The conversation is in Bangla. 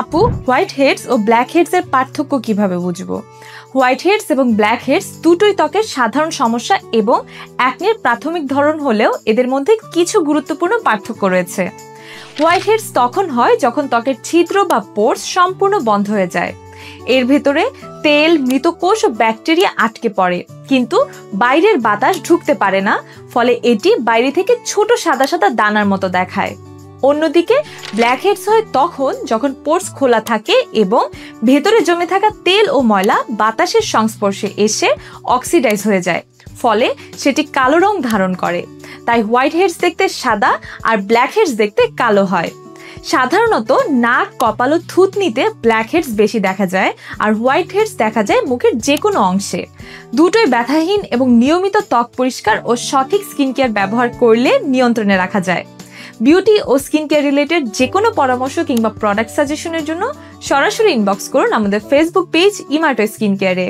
আপু, হোয়াইট হেডস ও ব্ল্যাক হেডস এর পার্থক্য কিভাবে বুঝবো? হোয়াইট হেডস এবং ব্ল্যাক হেডস দুটোই ত্বকের সাধারণ সমস্যা এবং অ্যাকনের প্রাথমিক ধরন হলেও এদের মধ্যে কিছু গুরুত্বপূর্ণ পার্থক্য রয়েছে। হোয়াইট হেডস তখন হয় যখন ত্বকের ছিদ্র বা পোরস সম্পূর্ণ বন্ধ হয়ে যায়। এর ভেতরে তেল, মৃত কোষ ও ব্যাকটেরিয়া আটকে পড়ে, কিন্তু বাইরের বাতাস ঢুকতে পারে না, ফলে এটি বাইরে থেকে ছোট সাদা সাদা দানার মতো দেখায়। অন্যদিকে ব্ল্যাক হেডস হয় তখন যখন পোরস খোলা থাকে এবং ভেতরে জমে থাকা তেল ও ময়লা বাতাসের সংস্পর্শে এসে অক্সিডাইজ হয়ে যায়, ফলে সেটি কালো রং ধারণ করে। তাই হোয়াইট হেডস দেখতে সাদা আর ব্ল্যাক হেডস দেখতে কালো হয়। সাধারণত নাক, কপাল ও থুতনিতে ব্ল্যাক হেডস বেশি দেখা যায়, আর হোয়াইট হেডস দেখা যায় মুখের যে কোনো অংশে। দুটোই ব্যথাহীন এবং নিয়মিত ত্বক পরিষ্কার ও সঠিক স্কিন কেয়ার ব্যবহার করলে নিয়ন্ত্রণে রাখা যায়। বিউটি ও স্কিন কেয়ার রিলেটেড যে কোনো পরামর্শ কিংবা প্রোডাক্ট সাজেশনের জন্য সরাসরি ইনবক্স করুন আমাদের ফেসবুক পেজ ইমার্টো স্কিন কেয়ারে।